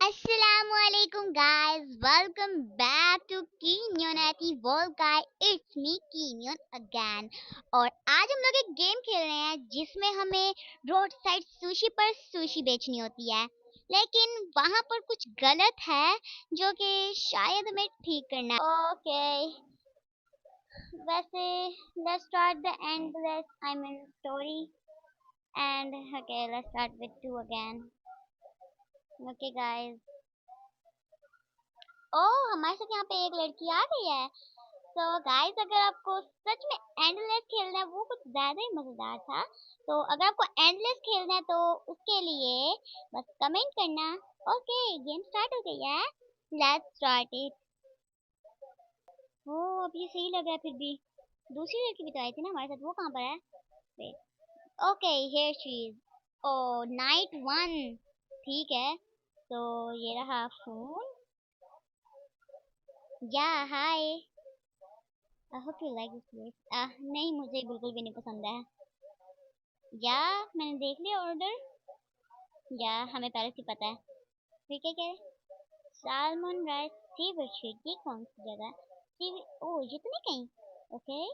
Assalamualaikum guys, welcome back to Kinionati World Guy. It's me Kinion again. और आज हम लोग एक गेम खेल रहे हैं जिसमें हमें रोड साइड सुशी पर सुशी बेचनी होती है, लेकिन वहां पर कुछ गलत है जो कि शायद हमें ठीक करना है। वैसे let's start the endless story and let's start with two again. Okay guys. ओह, हमारे साथ यहाँ पे एक लड़की आ गई है। तो गाइस, अगर आपको सच में एंडलेस खेलना है, वो कुछ ज्यादा ही मजेदार था। तो अगर आपको एंडलेस खेलना है तो उसके लिए बस कमेंट करना। ओके, गेम स्टार्ट हो गई है। Let's start it. ओ, अब ये सही लग रहा है। फिर भी दूसरी लड़की भी तो आई थी ना हमारे साथ, वो कहाँ पर है? Wait. Okay, here she is. Oh, night one. ठीक है, तो ये रहा फोन। Yeah hi, I hope you like this place. नहीं, मुझे बिल्कुल भी नहीं पसंद है। या मैंने देख लिया ऑर्डर। या हमें पहले से पता है। फिर क्या कह रहे? सालमन राइस सीवर स्ट्रीट, ये कौन सी जगह है? ओ, ये तो नहीं कहीं। ओके,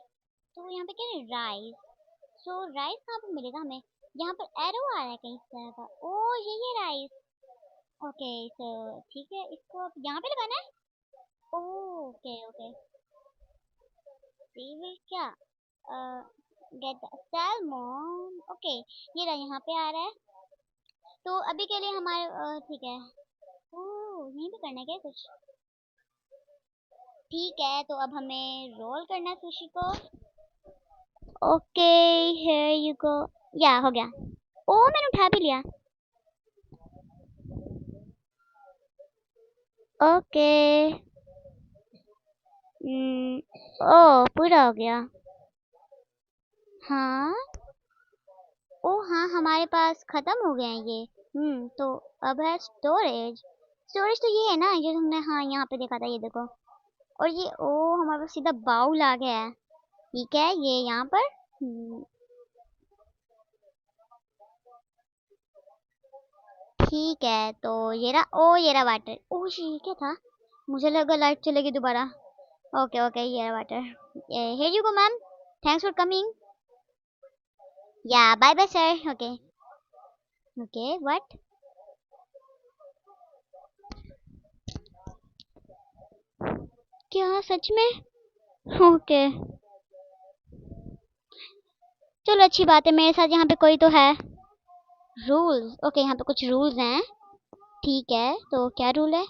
तो यहाँ पे क्या है? राइस। सो राइस कहाँ पर मिलेगा हमें? यहाँ पर एरो आ रहा है कहीं इस तरह का। ओ, ये राइस। ओके, सो ठीक है, इसको अब यहाँ पे लगाना है। ओके ओके, सीवर क्या? Get salmon. ओके, ये रहा, यहाँ पे आ रहा है। तो अभी के लिए हमारे ठीक है। ओह, यहीं पे करना है क्या कुछ? ठीक है, तो अब हमें रोल करना है सुशी को। ओके, हियर यू गो। या हो गया। ओ, मैंने उठा भी लिया। ओके। ओ, पूरा हो गया। हाँ। ओ हाँ, हमारे पास खत्म हो गए हैं ये। तो अब है स्टोरेज। स्टोरेज तो ये है ना, ये हमने हाँ यहाँ पे देखा था, ये देखो। और ये ओ, हमारे पास सीधा बाउल आ गया है। ठीक है, ये यहाँ पर। ठीक है, तो ये रहा। ओ, ये रहा वाटर। ओ, ये क्या था? मुझे लगा लाइट चलेगी दोबारा। ओके ओके, ये रहा water. Here you go ma'am, thanks for coming. Yeah bye bye sir. Okay okay, what? क्या सच में? ओके, चलो अच्छी बात है, मेरे साथ यहाँ पे कोई तो है। रूल्स, ओके, यहाँ पे कुछ रूल्स हैं। ठीक है, तो क्या रूल है?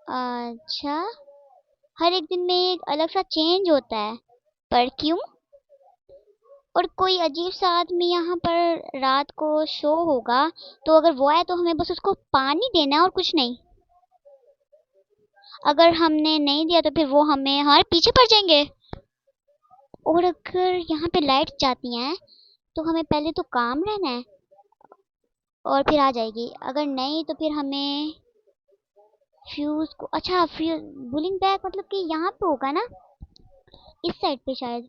अच्छा, हर एक दिन में एक अलग सा चेंज होता है, पर क्यों? और कोई अजीब सा आदमी यहाँ पर रात को शो होगा, तो अगर वो आए तो हमें बस उसको पानी देना है और कुछ नहीं। अगर हमने नहीं दिया तो फिर वो हमें हमारे पीछे पड़ जाएंगे। और अगर यहाँ पे लाइट जाती हैं तो हमें पहले तो काम रहना है और फिर आ जाएगी। अगर नहीं तो फिर हमें फ्यूज को, अच्छा फ्यूज बुलिंग बैग मतलब कि यहाँ पे होगा ना, इस साइड पे शायद।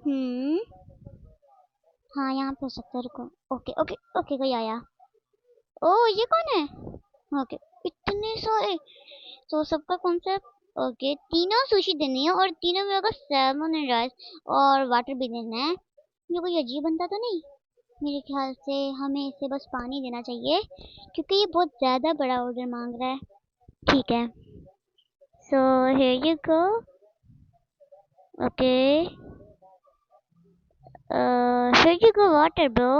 हम्म, हाँ यहाँ पे हो सकता है, रुको। ओके ओके ओके, कोई आया। ओ, ये कौन है? ओके, इतने सारे। तो सबका कॉन्सेप्ट। ओके, तीनों सुशी देनी है और तीनों में होगा सैल्मन एंड राइस, और वाटर भी देना है। ये कोई अजीब बनता तो नहीं? मेरे ख्याल से हमें इसे बस पानी देना चाहिए, क्योंकि ये बहुत ज़्यादा बड़ा ऑर्डर मांग रहा है। ठीक है, so here you go. Okay, here you go water bro.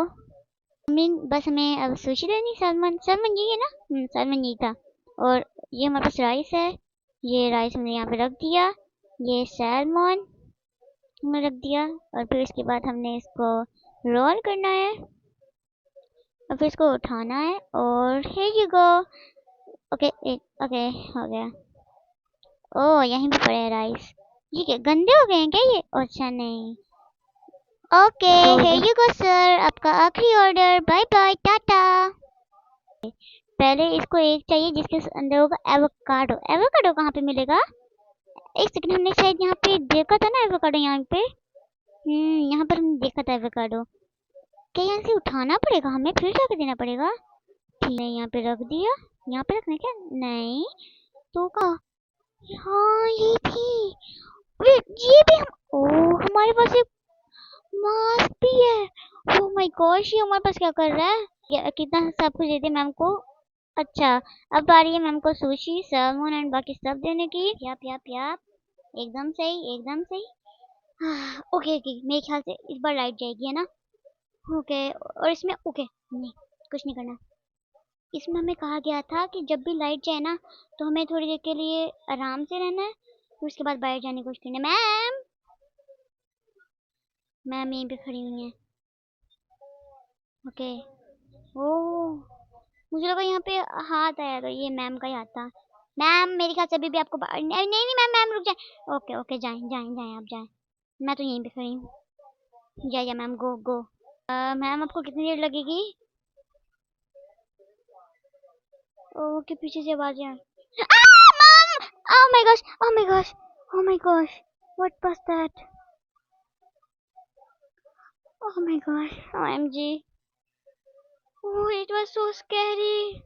बस हमें अब सुशी लेनी। सलमान, सलमान यही है ना? सलमान यही था। और ये हमारे पास राइस है। ये राइस हमने यहाँ पे रख दिया। ये सैलमन हमने रख दिया। और फिर इसके बाद हमने इसको रोल करना है और फिर इसको उठाना है। और here you go। Okay okay, हो गया। ओ, यहीं पे पड़े हैं राइस। ये क्या गंदे हो गए हैं क्या ये? अच्छा नहीं। Okay, here you go sir, आपका आखिरी ऑर्डर। Bye bye, Tata. पहले इसको एक चाहिए जिसके अंदर होगा एवोकाडो। एवोकाडो कहाँ पे मिलेगा? एक सेकंड, हमने शायद यहाँ पे देखा था ना एवोकाडो, यहाँ पे। यहाँ पर हमने देखा था एवोकाडो। क्या यहाँ से उठाना पड़ेगा हमें, फिर जाके देना पड़ेगा? ठीक है, यहाँ पे रख दिया। यहाँ पे रखना है क्या? नहीं तो का, हाँ ये थी। वेट, ये भी हम, ओ हमारे पास एक मास्क भी है। ओह माय गॉश, ये हमारे पास क्या कर रहा है? कितना सब कुछ देते मैम को। अच्छा, अब बारी है मैम को सुशी, सैल्मन एंड बाकी सब देने की। याप याप याप, एकदम सही एकदम सही। ओके ओके, मेरे ख्याल से इस बार लाइट जाएगी, है ना? ओके, और इसमें ओके नहीं, कुछ नहीं करना। इसमें हमें कहा गया था कि जब भी लाइट जाए ना, तो हमें थोड़ी देर के लिए आराम से रहना है, फिर उसके बाद बाहर जाने की कोशिश करनी है। मैम, मैम यहीं पे खड़ी हुई हैं। ओके। ओह, मुझे लगा यहाँ पे हाथ आया, तो ये मैम का ही हाथ था। मैम मेरे ख्याल से अभी भी आपको नहीं नहीं नहीं, मैम मैम रुक जाए। ओके ओके, जाएं जाएं जाएं, आप जाएं, मैं तो यहीं पे खड़ी हूँ। या मैम, गो गो। मैम आपको कितनी देर लगेगी? ओके, पीछे से आवाजें आ रही। Ma'am, oh my gosh, oh my gosh, oh my gosh, what was that? Oh my gosh, OMG, oh it was so scary.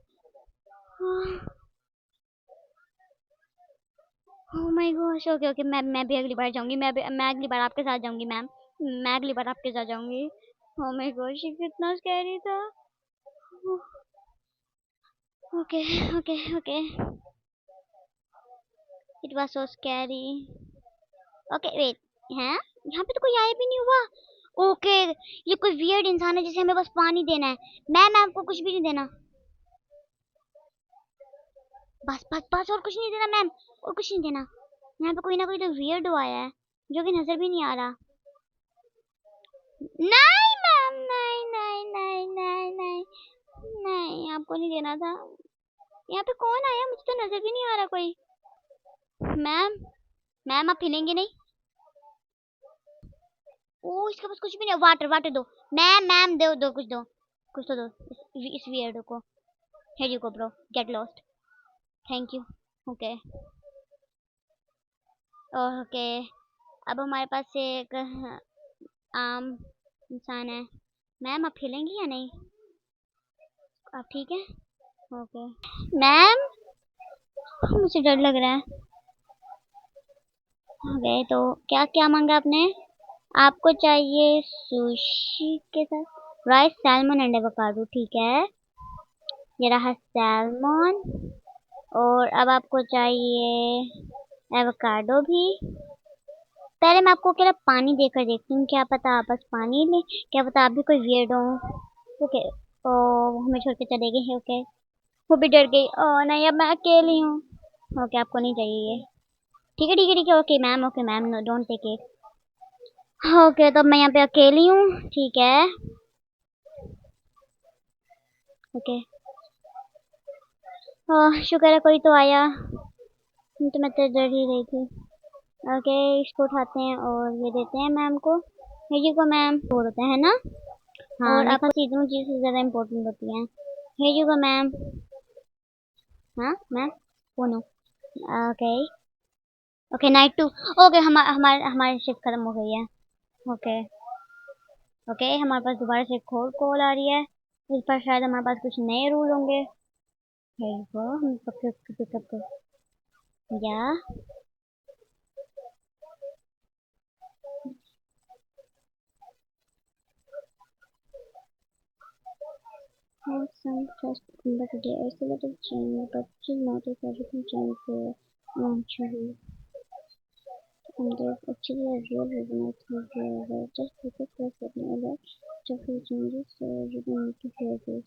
Oh my gosh, okay okay, मैं भी अगली बार जाऊंगी, मैं अगली बार आपके साथ जाऊंगी मैम, मैं अगली बार आपके साथ जाऊंगी। ओह माय गॉश, ये कितना स्कैरी था। Okay okay okay, it was so scary. Okay wait, हैं यहाँ पे तो कोई आया भी नहीं हुआ। ओके, ये कोई वियर्ड इंसान है जिसे हमें बस पानी देना है। मैम आपको कुछ भी नहीं देना, बस बस बस, और कुछ नहीं देना मैम, और कुछ नहीं देना। यहाँ पे कोई ना कोई तो वियर्ड आया है जो कि नजर भी नहीं आ रहा। नहीं मैम, नहीं नहीं नहीं नहीं नहीं नहीं, आपको नहीं देना था। यहाँ पे कौन आया, मुझे तो नजर भी नहीं आ रहा कोई। मैम, मैम आप हिलेंगे नहीं? ओ इसके पास कुछ भी नहीं, वाटर वाटर दो। मैम मैम दो दो, कुछ दो, कुछ तो दो इस वियर्डो को। Here you go bro, get lost, thank you. Okay okay, अब हमारे पास एक आम इंसान है। मैम आप हिलेंगी या नहीं? आप ठीक है? ओके मैम, मुझे डर लग रहा है। ओके, तो क्या क्या मांगा आपने? आपको चाहिए सुशी के साथ राइस, सैल्मन एंड एवोकाडो, ठीक है, ये रहा सैल्मन। और अब आपको चाहिए एवोकाडो भी। पहले मैं आपको अकेला पानी देकर देखती हूँ, क्या पता आप बस पानी ले, क्या पता आप भी कोई वियर्ड हो। ओके, ओ हमें छोड़ के चले गए। ओके, वो भी डर गई। ओ नहीं, अब मैं अकेली हूँ। ओके, आपको नहीं चाहिए ये, ठीक है ठीक है ठीक है। Okay ma'am, no don't take it. Okay, तो मैं यहाँ पे अकेली हूँ, ठीक है। ओके, शुक्र है कोई तो आया, नहीं तो मैं तो डर ही रही थी। ओके, इसको उठाते हैं और ये देते हैं मैम को। ये को मैम बोल होता है ना? हाँ, और आपको तीनों चीज़ ज़्यादा इम्पोर्टेंट होती हैं। ये को मैम। हाँ मैम, वो no. Okay okay, night two. Okay, हमारी शिफ्ट खत्म हो गई है। ओके ओके, हमारे पास दोबारा से एक और कॉल आ रही है, इस पर शायद हमारे पास कुछ नए रूल होंगे। वो हम पिकअप कर या have some trust but today isolated change but still notice everything change there eventually. And there's actually a real reason I think there just because there's certain other stuff changes so you don't need to hear this.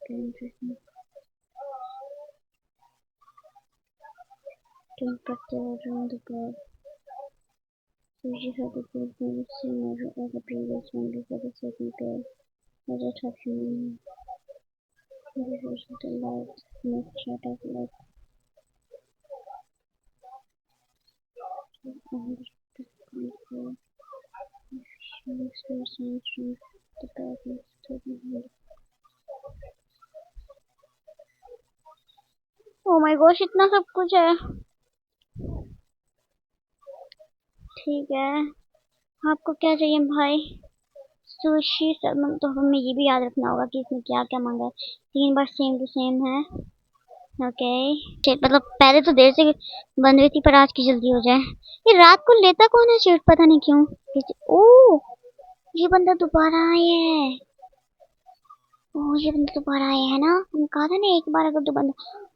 Interesting. Don't practice around the globe. So you have the good news similar as the previous one before the second pair. I just have human. This is the light. Make shut of light. And the control. Makes no sense from the darkness to the light. O my gosh, इतना सब कुछ है। ठीक है, आपको क्या चाहिए भाई? सुशी सैल्मन, तो हमें ये भी याद रखना होगा कि इसमें क्या क्या मांगा है। 3 बार सेम टू सेम है। ओके, मतलब पहले तो देर से बंद हुई थी पर आज की जल्दी हो जाए। ये रात को लेता कौन है शिफ्ट, पता नहीं क्यों। ओ, ये बंदा दोबारा आया है। ओ, ये बंदा दोबारा आया है ना, हम कहा था ना एक बार अगर दोबारा।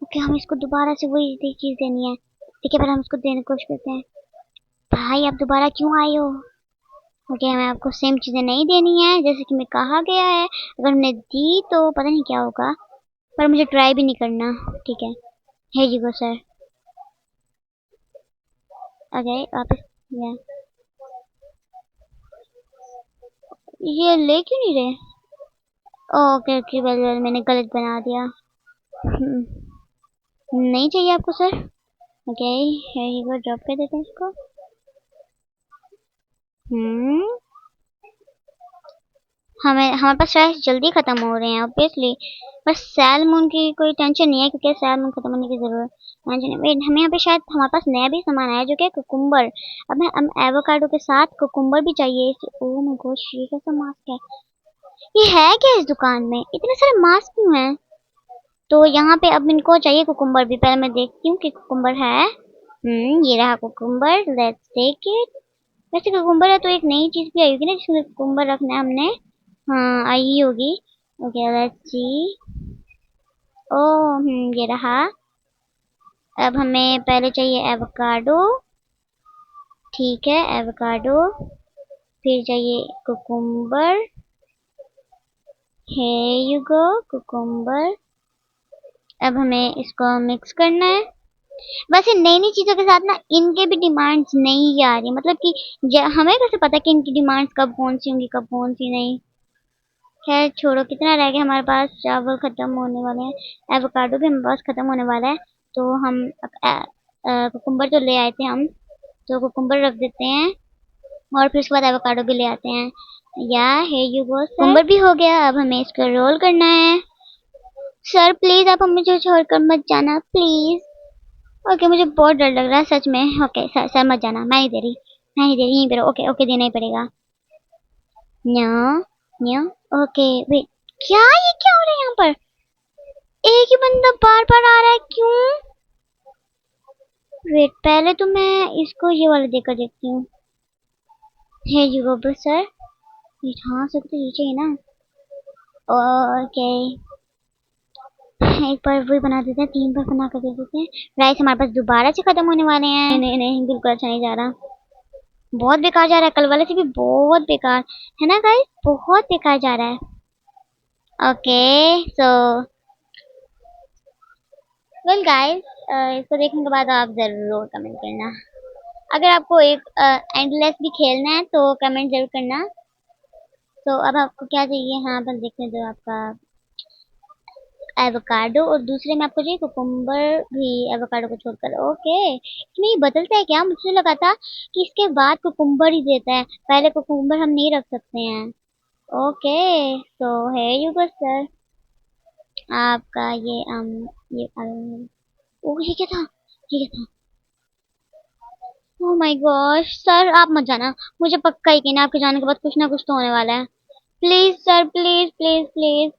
ओके, हम इसको दोबारा से वही चीज देनी है। ठीक है, पर हम उसको देने की कोशिश करते हैं। भाई आप दोबारा क्यों आए हो? ओके, हमें आपको सेम चीजें नहीं देनी है जैसे कि मैं कहा गया है। अगर हमने दी तो पता नहीं क्या होगा, पर मुझे ट्राई भी नहीं करना। ठीक है, हे जी गो सर। ओके, वापस। ये ले क्यों नहीं रहे? ओके ओके, वेल वेल, मैंने गलत बना दिया। नहीं चाहिए आपको sir? Okay, here you go, drop कर देते हैं इसको। हम्म हमें हमारे पास राइस जल्दी खत्म हो रहे हैं ऑब्वियसली। बस सैलमन की कोई टेंशन नहीं है क्योंकि सैलमन खत्म होने की जरूरत टेंशन नहीं। वेट, हमें यहाँ पे शायद हमारे पास नया भी सामान आया जो कि कुकुम्बर। अब हम एवोकाडो के साथ कुकुम्बर भी चाहिए। ओह माय गॉड, ये कैसा मास्क है? ये है क्या इस दुकान में? इतने सारे मास्क क्यों हैं? तो यहाँ पे अब इनको चाहिए कुकुम्बर भी। पहले मैं देखती हूँ कि कुकुम्बर है। ये रहा कुकुम्बर, लेट्स टेक इट। वैसे कुकुम्बर है तो एक नई चीज भी आई होगी ना जिसमें कुकुम्बर रखना है हमने। हाँ, आई ही होगी। Okay, let's see. ओ, ये रहा। अब हमें पहले चाहिए एवोकाडो। ठीक है, एवोकाडो। फिर चाहिए cucumber. Hey you go, cucumber. अब हमें इसको मिक्स करना है। वैसे नई नई चीजों के साथ ना इनके भी डिमांड्स नहीं आ रही, मतलब कि हमें कैसे पता कि इनकी डिमांड्स कब कौन सी होंगी कब कौन सी नहीं। खैर छोड़ो, कितना रह गया हमारे पास? चावल खत्म होने वाले हैं, एवोकाडो भी हमारे पास खत्म होने वाला है। तो हम कुकुम्बर तो ले आए थे हम, तो कुकुम्बर रख देते हैं और फिर उसके बाद एवोकाडो भी ले आते हैं। या हे यू गो सर, कुकुम्बर भी हो गया। अब हमें इसको रोल करना है। सर प्लीज आप हमें जो छोड़कर मत जाना प्लीज। ओके, मुझे बहुत डर लग रहा है सच में। ओके सर, सर मत जाना, मैं नहीं दे रही, मैं नहीं दे रही, यहीं पे रहो। ओके ओके, देना ही पड़ेगा। न्यो न्यो। ओके वेट, क्या ये क्या हो रहा है यहाँ पर? एक ही बंदा बार बार आ रहा है, क्यों? वेट, पहले तो मैं इसको ये वाला देकर देखती हूँ। हे जी गोबर सर, हाँ सब तो नीचे है ना। ओके, एक बार वही बना देते हैं, 3 बार बना कर दे देते हैं। राइस हमारे पास दोबारा से खत्म होने वाले हैं। नहीं नहीं नहीं, बिल्कुल अच्छा नहीं जा रहा, बहुत बेकार जा रहा है, कल वाले से भी बहुत बेकार है ना गाइस, बहुत बेकार जा रहा है। ओके, सो वेल गाइस, इसको देखने के बाद आप जरूर कमेंट करना। अगर आपको एक एंडलेस भी खेलना है तो कमेंट जरूर करना। तो अब आपको क्या चाहिए? हाँ, बस देखने दो। आपका एवोकाडो और दूसरे में आपको चाहिए कुकुम्बर भी, एवोकाडो को छोड़कर। ओके, इसमें ये बदलता है क्या? मुझे लगा था कि इसके बाद कुकुम्बर ही देता है, पहले कुकुम्बर हम नहीं रख सकते हैं। ओके, तो है यू बस सर आपका ये ओ, ये क्या था? ये क्या था? ओह माय गॉश सर, आप मत जाना। मुझे पक्का यकीन है आपके जाने के बाद कुछ ना कुछ तो होने वाला है। Please sir, please please please.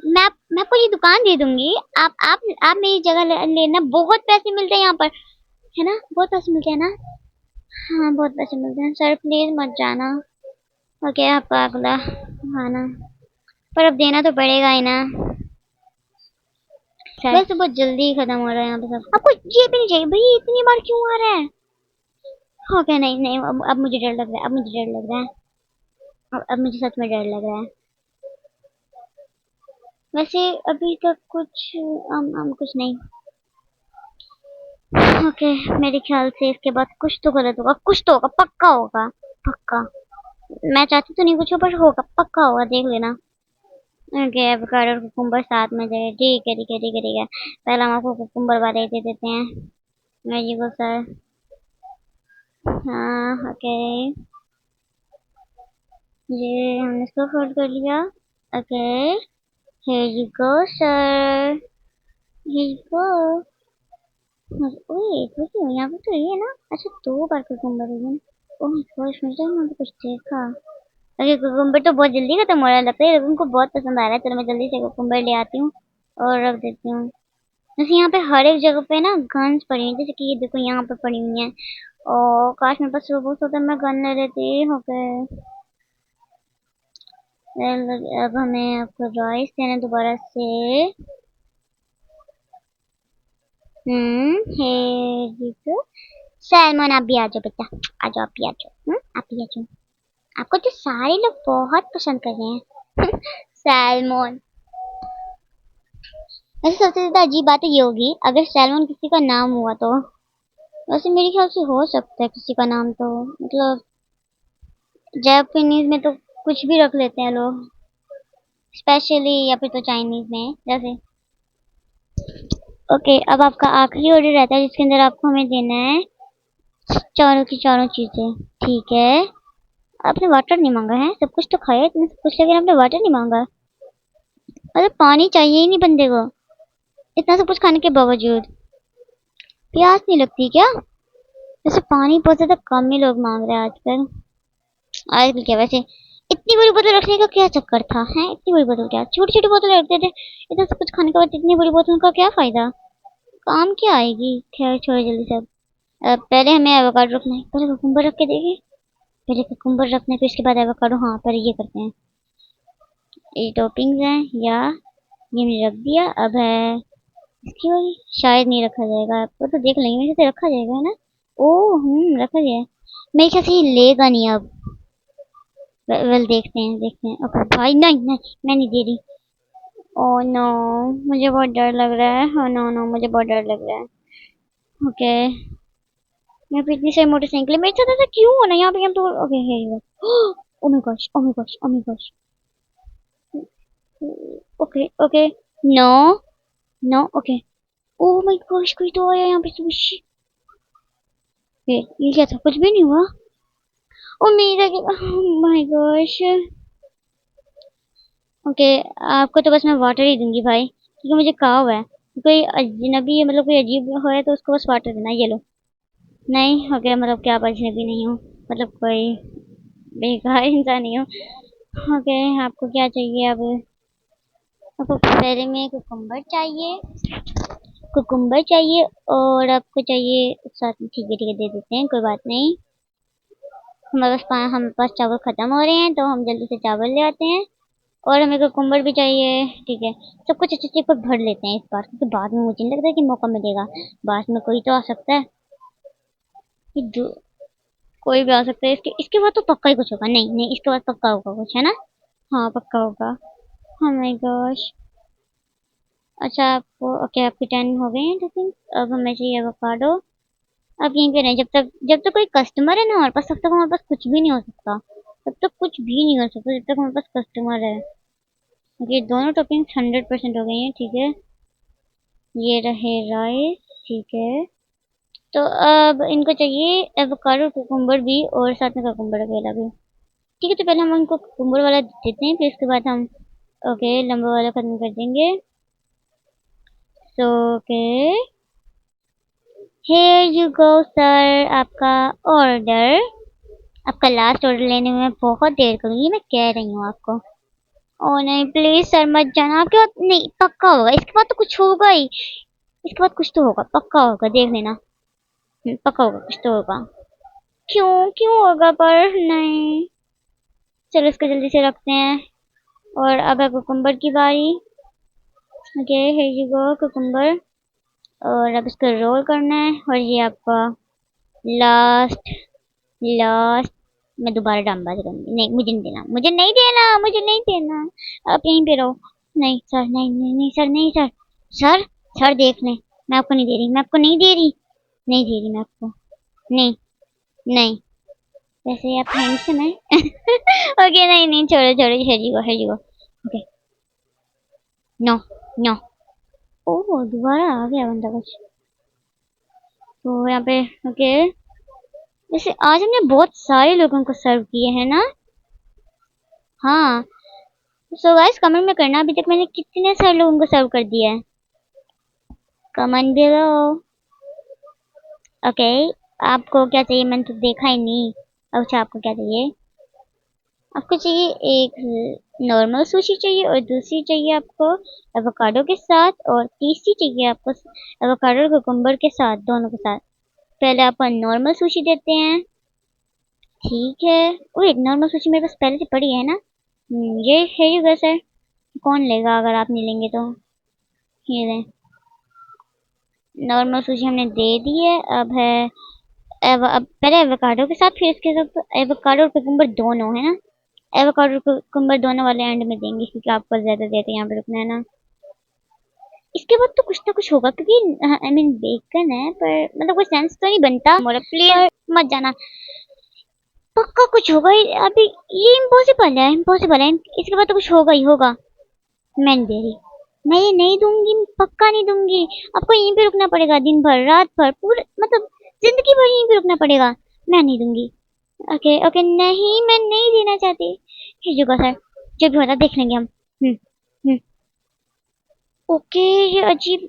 मैं आपको ये दुकान दे दूंगी। आप मेरी जगह लेना। बहुत पैसे मिलते हैं यहाँ पर, है ना? बहुत पैसे मिलते हैं ना? हाँ, बहुत पैसे मिलते हैं सर, प्लीज मत जाना। ओके, आपका अगला खाना, पर अब देना तो पड़ेगा ही ना। वैसे बहुत जल्दी खत्म हो रहा है यहाँ पे सब। आपको ये भी नहीं चाहिए भाई, इतनी बार क्यों आ रहा है? ओके, नहीं नहीं, अब मुझे डर लग रहा है, अब मुझे डर लग रहा है। अब मुझे सच में डर लग रहा है। वैसे अभी तक कुछ कुछ नहीं। ओके, मेरे ख्याल से इसके बाद कुछ तो गलत होगा, कुछ तो होगा, पक्का होगा, पक्का। मैं चाहती तो नहीं कुछ हो, पर होगा, पक्का होगा, देख लेना। ओके, एवोकाडो और कुकुम्बर साथ में जाए। ठीक है ठीक है ठीक है ठीक है, पहले हम आपको कुकुम्बर वाले ही दे देते हैं। मैं जी को सर। हाँ ओके, ये हमने इसको फोल्ड कर लिया। Okay, here you go sir, here you go। ओए देखो यहाँ पे तो ये ना, अच्छा 2 बार कुकुम्बर है। ओह माय गॉश, मुझे ना कुछ देखा। अरे कुकुम्बर तो बहुत जल्दी खत्म हो रहा है, लगता है उनको बहुत पसंद आ रहा है। चलो मैं जल्दी से कुकुम्बर ले आती हूँ और रख देती हूँ। जैसे यहाँ पे हर एक जगह पे ना गन्स पड़ी हैं, जैसे कि ये देखो यहाँ पे पड़ी हुई हैं। और काश मेरे पास रोबोट होता, मैं गन ले लेती। ओके अब हमें आपको राइस देना दोबारा से। है जी तो सैलमन, आप भी आ जाओ बेटा, आ जाओ, आप भी आ जाओ। आप भी आ जाओ। आपको तो सारे लोग बहुत पसंद कर रहे हैं। सैलमन। वैसे सबसे ज्यादा अजीब बात ये होगी अगर सैलमन किसी का नाम हुआ तो। वैसे मेरे ख्याल से हो सकता है किसी का नाम तो, मतलब जापानीज में तो कुछ भी रख लेते हैं लोग, स्पेशली या फिर तो चाइनीज में जैसे। ओके अब आपका आखिरी ऑर्डर रहता है जिसके अंदर आपको हमें देना है चारों की चारों चीजें। ठीक है। आपने वाटर नहीं मांगा है, सब कुछ तो खाया तुमने सब कुछ, लेकिन आपने वाटर नहीं मांगा। अरे पानी चाहिए ही नहीं बंदे को, इतना सब कुछ खाने के बावजूद। प्यास नहीं लगती क्या? वैसे पानी बहुत ज्यादा कम ही लोग मांग रहे हैं आजकल। आजकल क्या वैसे इतनी बड़ी बोतल रखने का क्या चक्कर था है? इतनी बड़ी बोतल क्या, छोटी छोटी बोतल रखते थे। इतना सब कुछ खाने के बाद इतनी बड़ी बोतल का क्या फायदा, काम क्या आएगी। खैर छोड़ो जल्दी से। अब पहले हमें एवोकाडो रखना है, पहले कुकुम्बर रख के देखिए। पहले कुकुम्बर रखने फिर इसके बाद एवोकाडो। हाँ पहले ये करते हैं। ये टॉपिंग्स हैं या ये मैंने रख दिया, अब है इसकी वाली। शायद नहीं रखा जाएगा, आपको तो देख लेंगे, वैसे तो रखा जाएगा है ना। ओ रखा गया है। मेरे ख्याल से ये लेगा नहीं अब। वेल देखते हैं देखते हैं। ओके भाई, नहीं नहीं मैं नहीं दे रही। ओ नो, मुझे बहुत डर लग रहा है। हाँ नो नो, मुझे बहुत डर लग रहा है। ओके यहाँ पे इतनी सारी मोटरसाइकिल मेरे साथ ऐसा क्यों होना यहाँ पे, हम तो ओके है ये। Oh my gosh, oh my gosh, oh my gosh. Okay okay. No no okay. Oh my gosh, कोई तो आया यहाँ पे सुशी। ये क्या था, कुछ भी नहीं हुआ। ओ मेरा माय गॉश। ओके आपको तो बस मैं वाटर ही दूंगी भाई, क्योंकि मुझे कहा हुआ है कोई अजनबी मतलब कोई अजीब हो तो उसको बस वाटर देना। ये लो। नहीं ओके, मतलब क्या आप अजनबी नहीं हो, मतलब कोई बेकार इंसान नहीं हो। ओके आपको क्या चाहिए अब? आपको पहले में कुकुम्बर चाहिए और आपको चाहिए साथ में। ठीक है दे देते हैं, कोई बात नहीं। हमारे पास चावल खत्म हो रहे हैं तो हम जल्दी से चावल ले आते हैं। और हमें कुकुम्बर भी चाहिए। ठीक है सब कुछ अच्छे से भर लेते हैं इस बार, क्योंकि बाद में मुझे नहीं लगता कि मौका मिलेगा। बाद में कोई तो आ सकता है कि कोई भी आ सकता है। इसके इसके बाद तो पक्का ही कुछ होगा। नहीं नहीं इसके बाद पक्का होगा कुछ, है ना। हाँ पक्का होगा। oh my gosh। अच्छा आपको ओके, आपकी 10 हो गए हैं तो think, अब हमें चाहिए एवोकाडो। अब यहीं पे रहें जब तक कोई कस्टमर है ना हमारे पास, तब तक हमारे पास कुछ भी नहीं हो सकता। तब तक कुछ भी नहीं हो सकता जब तक हमारे पास कस्टमर है। ये दोनों टॉपिंग 100% हो गई हैं। ठीक है ये रहे राइस। ठीक है तो अब इनको चाहिए एवोकाडो कुकुम्बर भी, और साथ में कुकुम्बर अकेला भी। ठीक है तो पहले हम उनको कुकुम्बर वाला देते हैं, फिर उसके बाद हम ओके लंबा वाला खत्म कर देंगे। So okay here you go sir, आपका ऑर्डर। आपका लास्ट ऑर्डर लेने में मैं बहुत देर करूंगी, मैं कह रही हूँ आपको। ओ नहीं प्लीज सर मत जाना, आपके बाद नहीं पक्का होगा, इसके बाद तो कुछ होगा ही। इसके बाद कुछ तो होगा, पक्का होगा, देख लेना। पक्का होगा, कुछ तो होगा। क्यों क्यों होगा पर नहीं। चलो इसको जल्दी से रखते हैं। और अब है कुकुम्बर की बारी। Okay here you go cucumber. और अब इसको रोल करना है, और ये आपका लास्ट लास्ट। मैं दोबारा ड्रामेबाजी करूंगी। नहीं मुझे नहीं देना, मुझे नहीं देना, मुझे नहीं देना। आप यहीं पे रहो। नहीं सर, नहीं नहीं नहीं सर, नहीं सर। सर सर देख लें, मैं आपको नहीं दे रही, मैं आपको नहीं दे रही, नहीं दे रही मैं आपको। नहीं नहीं वैसे आप हैंडसम है। ओके नहीं नहीं छोड़ो छोड़ो, है जी go okay. No no. Oh दोबारा आ गया बंदा कुछ। तो यहाँ पे ओके, वैसे आज हमने बहुत सारे लोगों को सर्व किए हैं ना। हाँ सो गाइस कमेंट में करना अभी तक मैंने कितने सारे लोगों को सर्व कर दिया है। Comment below. ओके, आपको क्या चाहिए? मैंने तो देखा ही नहीं। अच्छा, आपको क्या चाहिए? आपको चाहिए एक नॉर्मल सुशी चाहिए और दूसरी चाहिए आपको एवोकाडो के साथ और तीसरी चाहिए आपको एवोकाडो और कुकुम्बर के साथ, दोनों के साथ। पहले आपको नॉर्मल सुशी देते हैं। ठीक है। वेट, नॉर्मल सुशी मेरे पास पहले से पड़ी है ना। ये है यू गैस है। कौन लेगा अगर आप नहीं लेंगे तो? ये लें। नॉर्मल सुशी हमने दे दी है। अब है अब पहले एवोकाडो के साथ, फिर इसके साथ एवोकाडो और कुकुम्बर दोनों है ना। एवोकाडो और कुकुम्बर दोनों वाले एंड में देंगे क्योंकि आपको ज्यादा देते हैं यहाँ पे रुकना है ना। इसके बाद तो कुछ ना कुछ होगा क्योंकि आई मीन बेकन है, पर मतलब कोई सेंस तो नहीं बनता। प्लीज मत जाना, पक्का कुछ होगा ही अभी। ये इम्पॉसिबल है, इम्पॉसिबल है। इसके बाद तो कुछ होगा ही होगा। मैं नहीं दे रही, मैं ये नहीं दूंगी, पक्का नहीं दूंगी। आपको यहीं पे रुकना पड़ेगा, दिन भर रात भर पूरे मतलब जिंदगी भर यहीं पे रुकना पड़ेगा। मैं नहीं दूंगी। ओके ओके, नहीं मैं नहीं देना चाहती। जुगा सर, जो भी होता देख लेंगे हम। हम्म। ओके, ये अजीब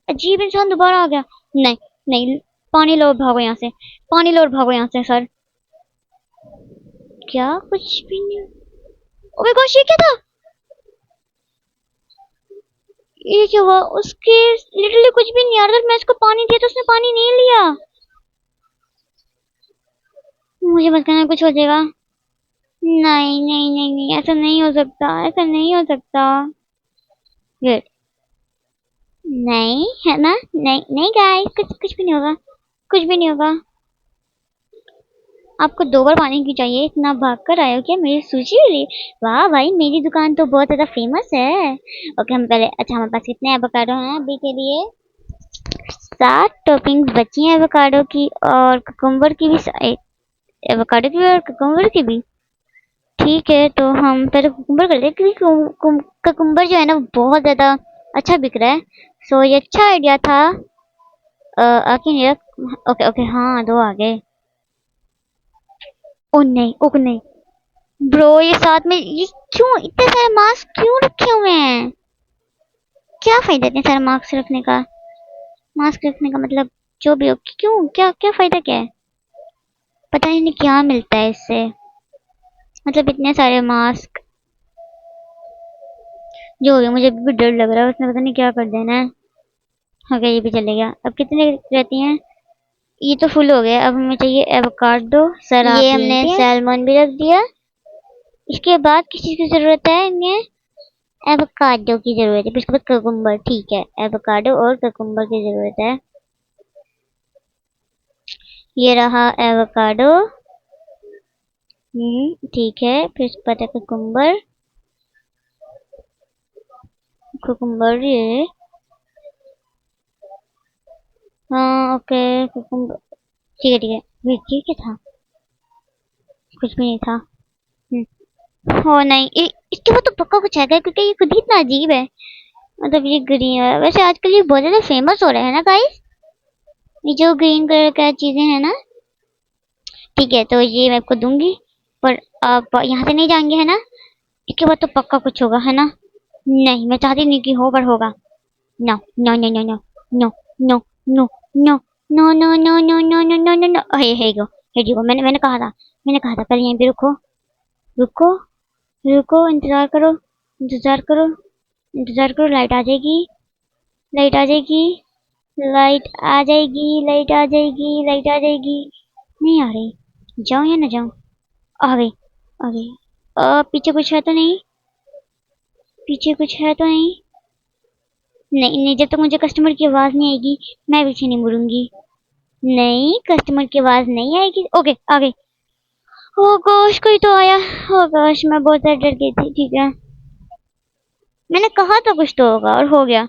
अजीब इंसान दोबारा आ गया। नहीं नहीं, पानी लो और भागो यहाँ से, पानी लो और भागो यहाँ से सर। क्या? कुछ भी नहीं। ओह माय गॉश, ये क्या था? ये क्या हुआ? उसके लिटरली कुछ भी नहीं आ रहा था। मैं इसको पानी दिया तो उसने पानी नहीं लिया। मुझे मत कहना कुछ हो जाएगा। नहीं नहीं नहीं नहीं, ऐसा नहीं हो सकता, ऐसा नहीं हो सकता। गुड। नहीं है ना, नहीं नहीं गाइस, कुछ कुछ भी नहीं होगा, कुछ भी नहीं होगा। आपको 2 बार पानी क्यों चाहिए? इतना भाग कर आए हो क्या मेरी सूची वाली? वाह भाई, मेरी दुकान तो बहुत ज्यादा फेमस है। ओके, हम पहले, अच्छा हमारे पास कितने एवोकाडो हैं अभी के लिए? 7 टॉपिंग्स बची हैं एवोकाडो की और कुकुम्बर की भी। एवोकाडो की भी और कुकुम्बर की भी। ठीक है, तो हम पहले कुकुम्बर कर लेते क्योंकि कुकुम्बर जो है ना वो बहुत ज्यादा अच्छा बिक रहा है। सो ये अच्छा आइडिया था। आके नहीं रख। ओके ओके, हाँ 2 आ गए। ओ नहीं, ओ नहीं ब्रो, ये साथ में ये क्यों इतने सारे मास्क क्यों रखे हुए हैं? क्या फायदा इतने सारे मास्क रखने का? मास्क रखने का मतलब जो भी हो, क्यों, क्या क्या फायदा क्या है? पता नहीं क्या मिलता है इससे, मतलब इतने सारे मास्क। जो हो गया, मुझे अभी भी डर लग रहा है, उसने पता नहीं क्या कर देना है। हो गया, ये भी चले गया। अब कितने रहती हैं? ये तो फुल हो गया। अब हमें चाहिए एवोकाडो। सर ये हमने सैल्मन भी रख दिया। इसके बाद किस चीज की जरूरत है इन्हें? एवोकाडो की जरूरत है, फिर उसके बाद कुकुम्बर। ठीक है, एवोकाडो और कुकुम्बर की जरूरत है। ये रहा एवोकाडो। ठीक है, फिर उसके बाद है कुकुम्बर। कुकुम्बर ये, हाँ ओके कुकुम्बर। ठीक है ठीक है। ये क्या था? कुछ भी नहीं था। हो नहीं, इसके बाद तो पक्का कुछ है क्योंकि ये खुद ही इतना अजीब है। मतलब ये ग्रीन है, वैसे आजकल ये बहुत ज्यादा फेमस हो रहे हैं ना गाइस, ये जो ग्रीन कलर का चीजें हैं ना। ठीक है, तो ये मैं आपको दूंगी, पर आप यहाँ से नहीं जाएंगे है ना। इसके बाद तो पक्का कुछ होगा है ना। नहीं, मैं चाहती नहीं कि हो, पर होगा। No no no no no no no no no no no no no no no no no no. Hey go, मैंने मैंने कहा था, मैंने कहा था पहले यहीं पे रुको। रुको रुको, इंतजार करो, इंतजार करो, इंतजार करो। लाइट आ जाएगी, लाइट आ जाएगी, लाइट आ जाएगी, लाइट आ जाएगी, लाइट आ जाएगी। नहीं आ रही, जाऊं या ना जाऊं? आ गई, आ गई। पीछे कुछ है तो नहीं? पीछे कुछ है तो नहीं? नहीं नहीं, जब तक मुझे कस्टमर की आवाज नहीं आएगी मैं पीछे नहीं मुड़ूंगी। नहीं, कस्टमर की आवाज नहीं आएगी। ओके, आ गई। ओ गोश, कोई तो आया। ओ गोश, मैं बहुत ज्यादा डर गई थी। ठीक है, मैंने कहा था कुछ तो होगा और हो गया।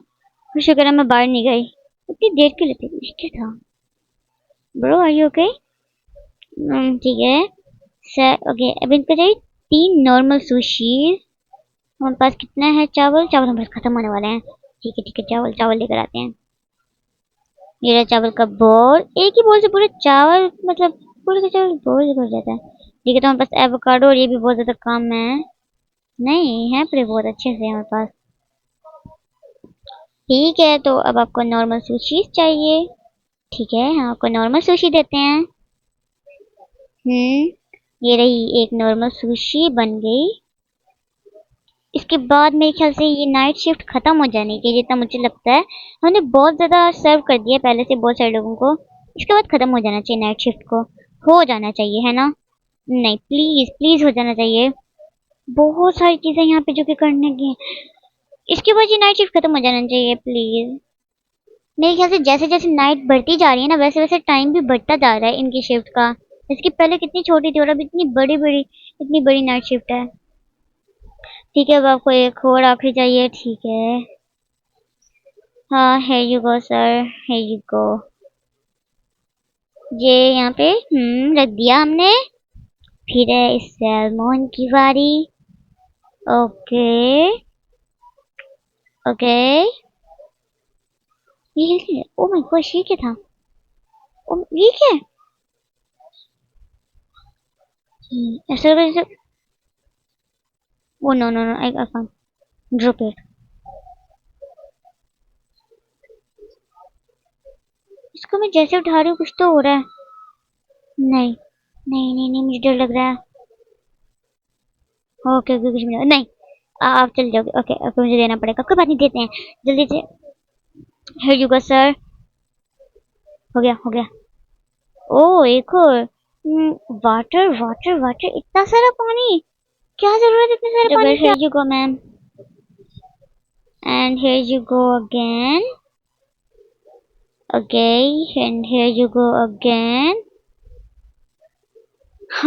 शुक्र है मैं बाहर नहीं गई। इतनी देर के लिए थी, क्या था? Bro are you okay? ठीक है सर। ओके, अब इनको चाहिए 3 नॉर्मल सुशी। हमारे पास कितना है? चावल, चावल हमारे पास खत्म होने वाले हैं। ठीक है, चावल चावल लेकर आते हैं। ये रहा चावल का बोल। एक ही बोल से पूरे चावल, मतलब पूरे का चावल बोल भर जाता है। ठीक है, तो हमारे पास एवोकाडो और ये भी बहुत ज्यादा कम है। नहीं है, पर ये बहुत अच्छे से है हमारे पास। ठीक है, तो अब आपको नॉर्मल सुशी चाहिए। ठीक है, हाँ को नॉर्मल सुशी देते हैं। ये रही एक नॉर्मल सुशी बन गई। इसके बाद मेरे ख्याल से ये नाइट शिफ्ट खत्म हो जाने की, जितना मुझे लगता है हमने बहुत ज़्यादा सर्व कर दिया पहले से बहुत सारे लोगों को। इसके बाद खत्म हो जाना चाहिए, नाइट शिफ्ट को हो जाना चाहिए, है ना? नहीं प्लीज़ प्लीज़ हो जाना चाहिए। बहुत सारी चीज़ें यहाँ पे जो कि करने की हैं। इसके बाद ये नाइट शिफ्ट खत्म हो जाना चाहिए प्लीज़। मेरे ख्याल से जैसे जैसे नाइट बढ़ती जा रही है ना, वैसे वैसे टाइम भी बढ़ता जा रहा है इनकी शिफ्ट का। इसकी पहले कितनी छोटी थी और अब इतनी बड़ी बड़ी, इतनी बड़ी नाइट शिफ्ट है। ठीक है, अब आपको एक और आखिरी चाहिए, ठीक है। हाँ, here you go sir, here you go। ये यहाँ पे रख दिया हमने। फिर है इस सैलमन की बारी। ओके ओके, ये ओ माय गॉड, ये क्या था? ओ ये क्या है? ऐसा लग रहा है जैसे, oh no no no, I can't drop it. इसको मैं जैसे उठा रही हूँ कुछ तो हो रहा है। नहीं नहीं नहीं नहीं, मुझे डर लग रहा है। ओके ओके, कुछ नहीं, आप चल जाओगे। ओके ओके, मुझे देना पड़ेगा, कोई बात नहीं, देते हैं जल्दी से। Here you go sir. हो गया हो गया। ओ एक और वाटर वाटर वाटर, इतना सारा पानी, क्या जरूरत है इतने सारे पानी की? Here you go ma'am, and here you go again. Okay, and here you go again.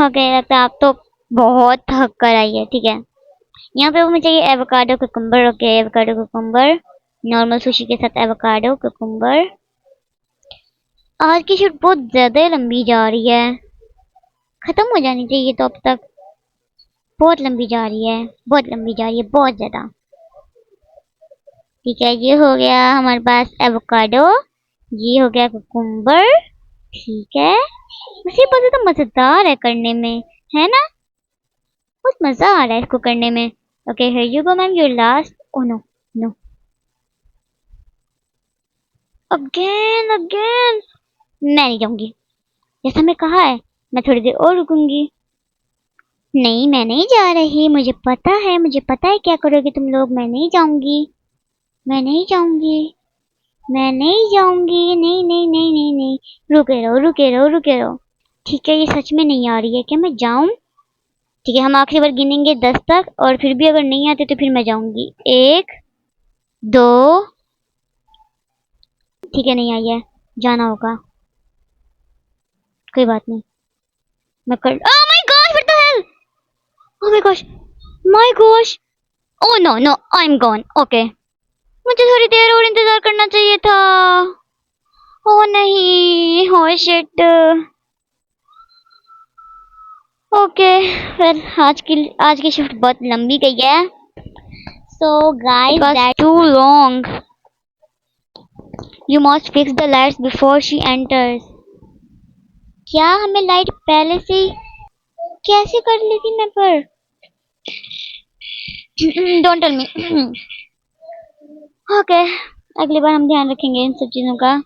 Okay, लगता है आप तो बहुत थक कर आई है। ठीक है, यहाँ पे मुझे चाहिए avocado cucumber. Okay, avocado cucumber, normal sushi के साथ एवोकाडो कुकुम्बर। आज की शूट बहुत ज्यादा लंबी जा रही है, खत्म हो जानी चाहिए तो अब तक। बहुत लंबी जा रही है, बहुत लंबी जा रही है, बहुत ज्यादा। ठीक है, ये हो गया हमारे पास एवोकाडो, ये हो गया कुकुम्बर। ठीक है, मुझे पता तो मजेदार है करने में, है ना? बहुत मजा आ रहा है इसको करने में। Okay, here you go ma'am, your last. Oh no no, again again. मैं नहीं जाऊंगी, जैसा मैं कहा है, मैं थोड़ी देर और रुकूंगी। नहीं मैं नहीं जा रही, मुझे पता है, मुझे पता है क्या करोगे तुम लोग। मैं नहीं जाऊंगी, मैं नहीं जाऊंगी, मैं नहीं जाऊंगी, नहीं नहीं नहीं नहीं नहीं। रुके रहो रुके रहो रुके रहो। ठीक है, ये सच में नहीं आ रही है, क्या मैं जाऊं? ठीक है, हम आखिरी बार गिनेंगे 10 तक, और फिर भी अगर नहीं आते तो फिर मैं जाऊंगी। 1 2। ठीक है, नहीं आई है, जाना होगा, कोई बात नहीं, मैं कर। Oh my gosh, what the hell! Oh my gosh, my gosh, oh no no, I am gone. Okay, मुझे थोड़ी देर और इंतजार करना चाहिए था। ओह नहीं, ओह शिट। ओके, फिर आज की शिफ्ट बहुत लंबी गई है। So guys, that's too long. You must fix the lights before she enters. क्या हमें लाइट पहले से ही कैसे कर ली थी मैं? पर डोंट टेल मी। ओके, अगली बार हम ध्यान रखेंगे इन सब चीजों का।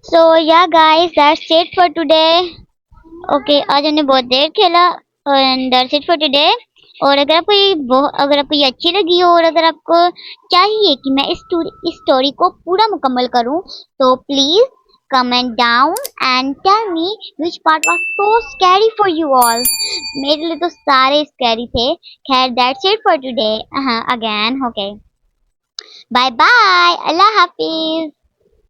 सो या guys, that's it for today. Okay, आज हमने बहुत देर खेला, and that's it for today. और अगर आपको ये अच्छी लगी हो, और अगर आपको चाहिए कि मैं इस स्टोरी को पूरा मुकम्मल करूं, तो please comment down and tell me which part was so scary for you all. मेरे लिए तो सारे स्कैरी थे। खैर, that's it for today again. Okay, bye bye, Allah Hafiz.